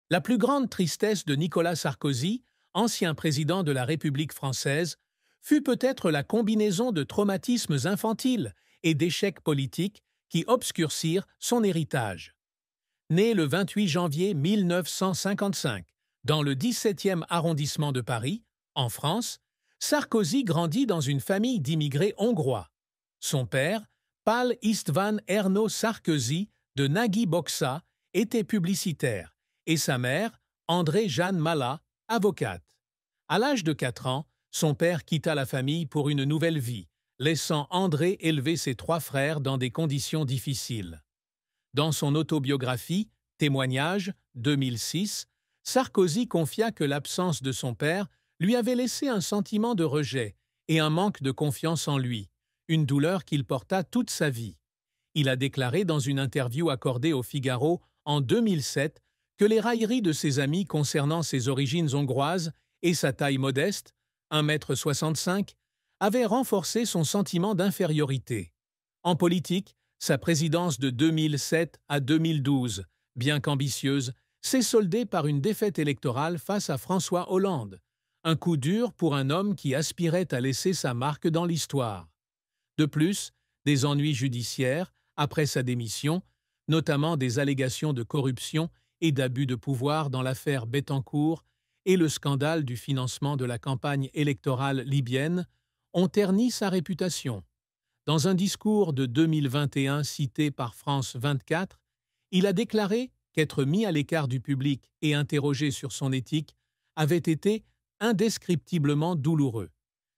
La plus grande tristesse de Nicolas Sarkozy, ancien président de la République française, fut peut-être la combinaison de traumatismes infantiles et d'échecs politiques qui obscurcirent son héritage. Né le 28 janvier 1955 dans le 17e arrondissement de Paris, en France, Sarkozy grandit dans une famille d'immigrés hongrois. Son père, Pál István Ernő Sarkozy de Nagy Boksa, était publicitaire, et sa mère, André-Jeanne Mala, avocate. À l'âge de 4 ans, son père quitta la famille pour une nouvelle vie, laissant André élever ses 3 frères dans des conditions difficiles. Dans son autobiographie, Témoignage, 2006, Sarkozy confia que l'absence de son père lui avait laissé un sentiment de rejet et un manque de confiance en lui, une douleur qu'il porta toute sa vie. Il a déclaré dans une interview accordée au Figaro en 2007 que les railleries de ses amis concernant ses origines hongroises et sa taille modeste, 1,65 m, avaient renforcé son sentiment d'infériorité. En politique, sa présidence de 2007 à 2012, bien qu'ambitieuse, s'est soldée par une défaite électorale face à François Hollande, un coup dur pour un homme qui aspirait à laisser sa marque dans l'histoire. De plus, des ennuis judiciaires, après sa démission, notamment des allégations de corruption et d'abus de pouvoir dans l'affaire Bettencourt et le scandale du financement de la campagne électorale libyenne, ont terni sa réputation. Dans un discours de 2021 cité par France 24, il a déclaré qu'être mis à l'écart du public et interrogé sur son éthique avait été indescriptiblement douloureux.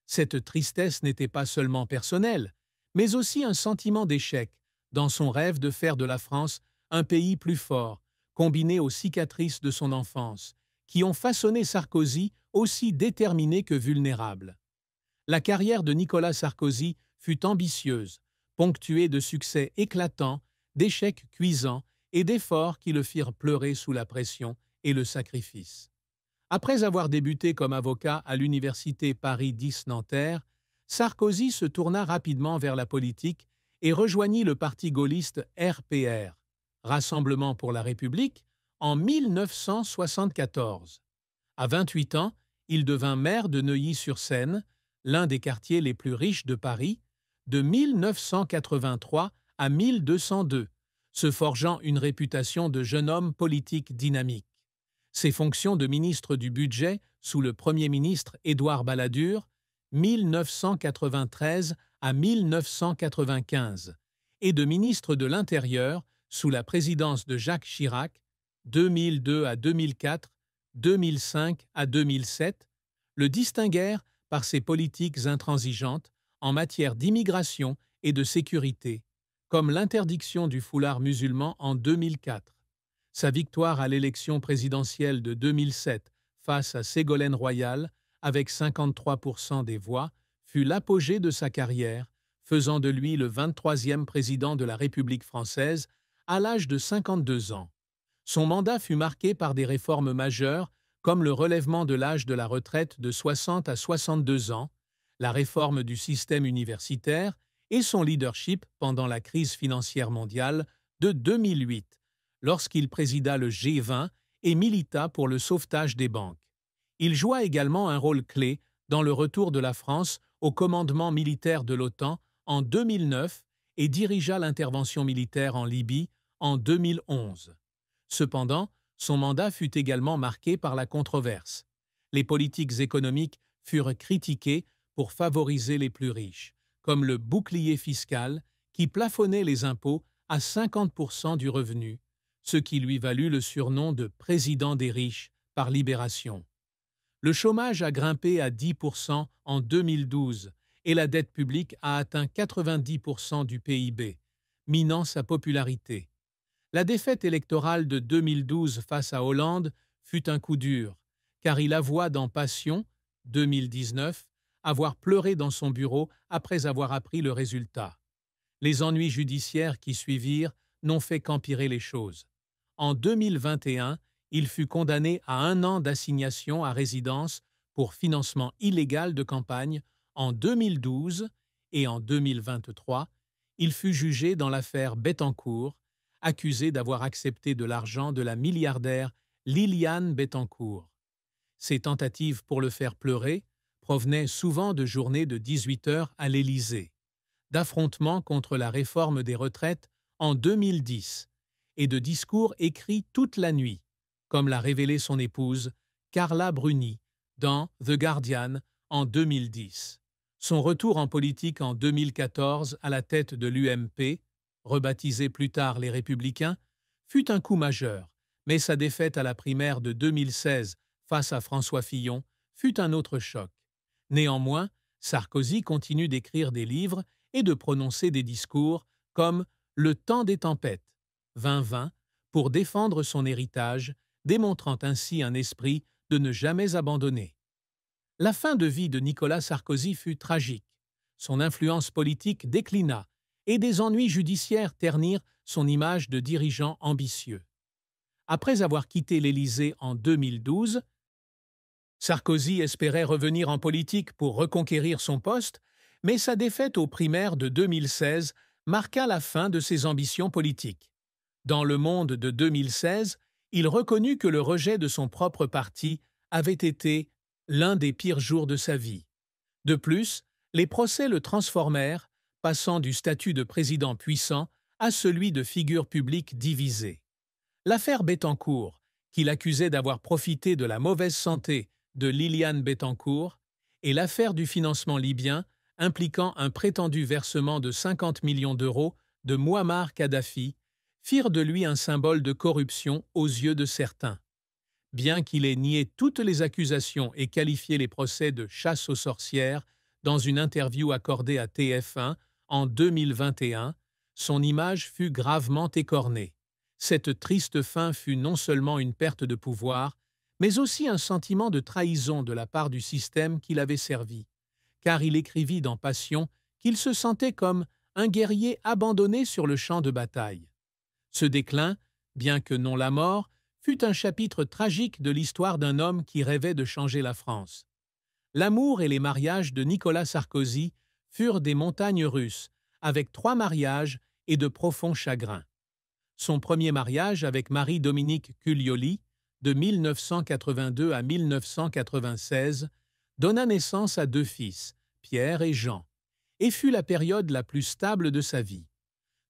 Cette tristesse n'était pas seulement personnelle, mais aussi un sentiment d'échec dans son rêve de faire de la France un pays plus fort, combiné aux cicatrices de son enfance, qui ont façonné Sarkozy aussi déterminé que vulnérable. La carrière de Nicolas Sarkozy fut ambitieuse, ponctuée de succès éclatants, d'échecs cuisants et d'efforts qui le firent pleurer sous la pression et le sacrifice. Après avoir débuté comme avocat à l'université Paris X Nanterre, Sarkozy se tourna rapidement vers la politique et rejoignit le parti gaulliste RPR, Rassemblement pour la République, en 1974. À 28 ans, il devint maire de Neuilly-sur-Seine, l'un des quartiers les plus riches de Paris, de 1983 à 1202, se forgeant une réputation de jeune homme politique dynamique. Ses fonctions de ministre du Budget sous le Premier ministre Édouard Balladur, 1993 à 1995, et de ministre de l'Intérieur sous la présidence de Jacques Chirac, 2002 à 2004, 2005 à 2007, le distinguèrent par ses politiques intransigeantes en matière d'immigration et de sécurité, comme l'interdiction du foulard musulman en 2004. Sa victoire à l'élection présidentielle de 2007 face à Ségolène Royal, avec 53% des voix, fut l'apogée de sa carrière, faisant de lui le 23e président de la République française à l'âge de 52 ans. Son mandat fut marqué par des réformes majeures comme le relèvement de l'âge de la retraite de 60 à 62 ans, la réforme du système universitaire et son leadership pendant la crise financière mondiale de 2008, lorsqu'il présida le G20 et milita pour le sauvetage des banques. Il joua également un rôle clé dans le retour de la France au commandement militaire de l'OTAN en 2009 et dirigea l'intervention militaire en Libye en 2011. Cependant, son mandat fut également marqué par la controverse. Les politiques économiques furent critiquées pour favoriser les plus riches, comme le bouclier fiscal qui plafonnait les impôts à 50% du revenu, ce qui lui valut le surnom de « président des riches » par Libération. Le chômage a grimpé à 10% en 2012 et la dette publique a atteint 90% du PIB, minant sa popularité. La défaite électorale de 2012 face à Hollande fut un coup dur, car il avoua dans Passion, 2019, avoir pleuré dans son bureau après avoir appris le résultat. Les ennuis judiciaires qui suivirent n'ont fait qu'empirer les choses. En 2021, il fut condamné à 1 an d'assignation à résidence pour financement illégal de campagne en 2012 et en 2023, il fut jugé dans l'affaire Bettencourt, accusé d'avoir accepté de l'argent de la milliardaire Liliane Bettencourt. Ses tentatives pour le faire pleurer provenaient souvent de journées de 18 heures à l'Élysée, d'affrontements contre la réforme des retraites en 2010 et de discours écrits toute la nuit, comme l'a révélé son épouse, Carla Bruni, dans The Guardian en 2010. Son retour en politique en 2014 à la tête de l'UMP, rebaptisé plus tard les Républicains, fut un coup majeur, mais sa défaite à la primaire de 2016 face à François Fillon fut un autre choc. Néanmoins, Sarkozy continue d'écrire des livres et de prononcer des discours comme « Le temps des tempêtes » 2020 pour défendre son héritage, démontrant ainsi un esprit de ne jamais abandonner. La fin de vie de Nicolas Sarkozy fut tragique. Son influence politique déclina et des ennuis judiciaires ternirent son image de dirigeant ambitieux. Après avoir quitté l'Élysée en 2012, Sarkozy espérait revenir en politique pour reconquérir son poste, mais sa défaite aux primaires de 2016 marqua la fin de ses ambitions politiques. Dans Le Monde de 2016, il reconnut que le rejet de son propre parti avait été l'un des pires jours de sa vie. De plus, les procès le transformèrent, passant du statut de président puissant à celui de figure publique divisée. L'affaire Bettencourt, qu'il accusait d'avoir profité de la mauvaise santé de Liliane Bettencourt, et l'affaire du financement libyen impliquant un prétendu versement de 50 millions d'euros de Mouammar Kadhafi, firent de lui un symbole de corruption aux yeux de certains. Bien qu'il ait nié toutes les accusations et qualifié les procès de chasse aux sorcières dans une interview accordée à TF1 en 2021, son image fut gravement écornée. Cette triste fin fut non seulement une perte de pouvoir, mais aussi un sentiment de trahison de la part du système qui l'avait servi, car il écrivit dans Passion qu'il se sentait comme un guerrier abandonné sur le champ de bataille. Ce déclin, bien que non la mort, fut un chapitre tragique de l'histoire d'un homme qui rêvait de changer la France. L'amour et les mariages de Nicolas Sarkozy furent des montagnes russes, avec 3 mariages et de profonds chagrins. Son premier mariage avec Marie-Dominique Cuglioli, de 1982 à 1996, donna naissance à 2 fils, Pierre et Jean, et fut la période la plus stable de sa vie.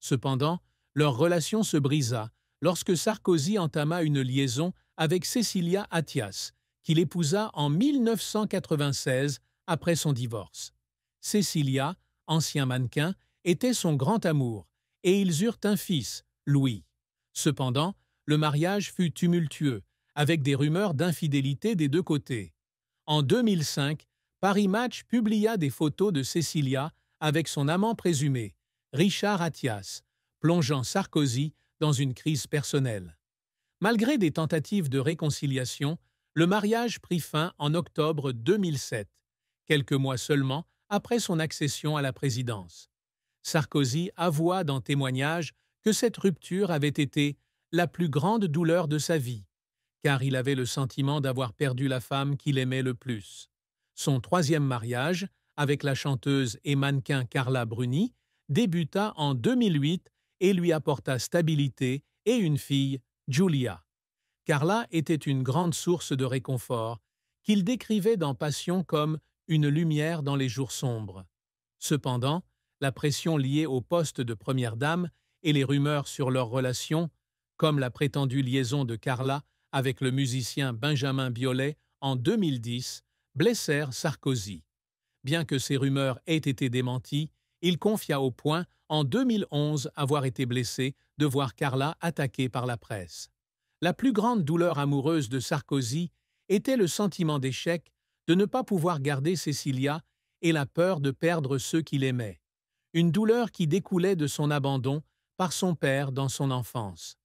Cependant, leur relation se brisa lorsque Sarkozy entama une liaison avec Cécilia Attias, qu'il épousa en 1996 après son divorce. Cécilia, ancien mannequin, était son grand amour, et ils eurent un fils, Louis. Cependant, le mariage fut tumultueux, avec des rumeurs d'infidélité des 2 côtés. En 2005, Paris Match publia des photos de Cécilia avec son amant présumé, Richard Attias, plongeant Sarkozy dans une crise personnelle. Malgré des tentatives de réconciliation, le mariage prit fin en octobre 2007, quelques mois seulement après son accession à la présidence. Sarkozy avoua dans témoignage que cette rupture avait été la plus grande douleur de sa vie, car il avait le sentiment d'avoir perdu la femme qu'il aimait le plus. Son 3e mariage, avec la chanteuse et mannequin Carla Bruni, débuta en 2008 et lui apporta stabilité et une fille, Giulia. Carla était une grande source de réconfort, qu'il décrivait dans Passion comme une lumière dans les jours sombres. Cependant, la pression liée au poste de première dame et les rumeurs sur leur relation, comme la prétendue liaison de Carla avec le musicien Benjamin Biolay en 2010, blessèrent Sarkozy. Bien que ces rumeurs aient été démenties, il confia au Point en 2011 avoir été blessé de voir Carla attaquée par la presse. La plus grande douleur amoureuse de Sarkozy était le sentiment d'échec de ne pas pouvoir garder Cécilia et la peur de perdre ceux qu'il aimait. Une douleur qui découlait de son abandon par son père dans son enfance.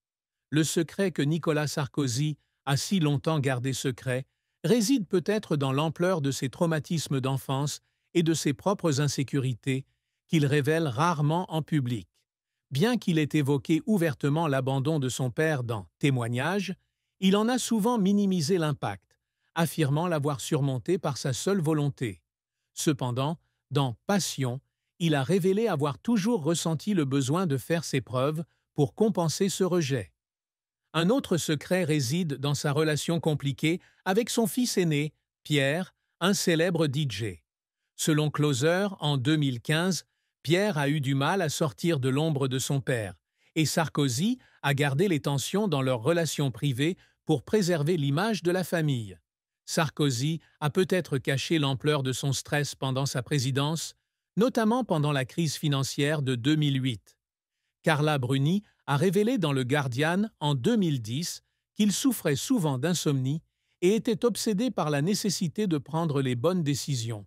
Le secret que Nicolas Sarkozy a si longtemps gardé secret réside peut-être dans l'ampleur de ses traumatismes d'enfance et de ses propres insécurités qu'il révèle rarement en public. Bien qu'il ait évoqué ouvertement l'abandon de son père dans Témoignages, il en a souvent minimisé l'impact, affirmant l'avoir surmonté par sa seule volonté. Cependant, dans Passion, il a révélé avoir toujours ressenti le besoin de faire ses preuves pour compenser ce rejet. Un autre secret réside dans sa relation compliquée avec son fils aîné, Pierre, un célèbre DJ. Selon Closer, en 2015, Pierre a eu du mal à sortir de l'ombre de son père, et Sarkozy a gardé les tensions dans leurs relations privées pour préserver l'image de la famille. Sarkozy a peut-être caché l'ampleur de son stress pendant sa présidence, notamment pendant la crise financière de 2008. Carla Bruni a révélé dans Le Guardian en 2010 qu'il souffrait souvent d'insomnie et était obsédé par la nécessité de prendre les bonnes décisions,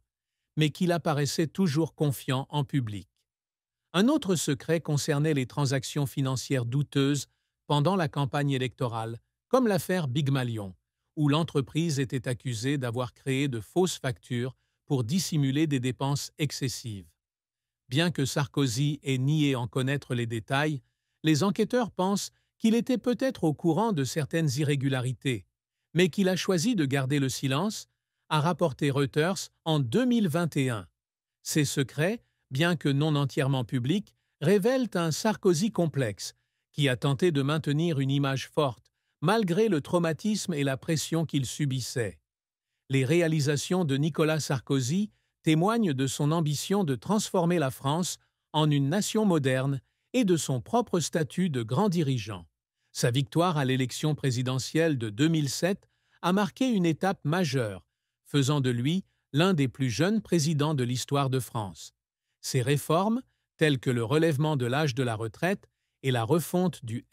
mais qu'il apparaissait toujours confiant en public. Un autre secret concernait les transactions financières douteuses pendant la campagne électorale, comme l'affaire Big Malion, où l'entreprise était accusée d'avoir créé de fausses factures pour dissimuler des dépenses excessives. Bien que Sarkozy ait nié en connaître les détails, les enquêteurs pensent qu'il était peut-être au courant de certaines irrégularités, mais qu'il a choisi de garder le silence, a rapporté Reuters en 2021. Ces secrets, bien que non entièrement publics, révèlent un Sarkozy complexe, qui a tenté de maintenir une image forte, malgré le traumatisme et la pression qu'il subissait. Les réalisations de Nicolas Sarkozy témoignent de son ambition de transformer la France en une nation moderne et de son propre statut de grand dirigeant. Sa victoire à l'élection présidentielle de 2007 a marqué une étape majeure, faisant de lui l'un des plus jeunes présidents de l'histoire de France. Ses réformes, telles que le relèvement de l'âge de la retraite et la refonte du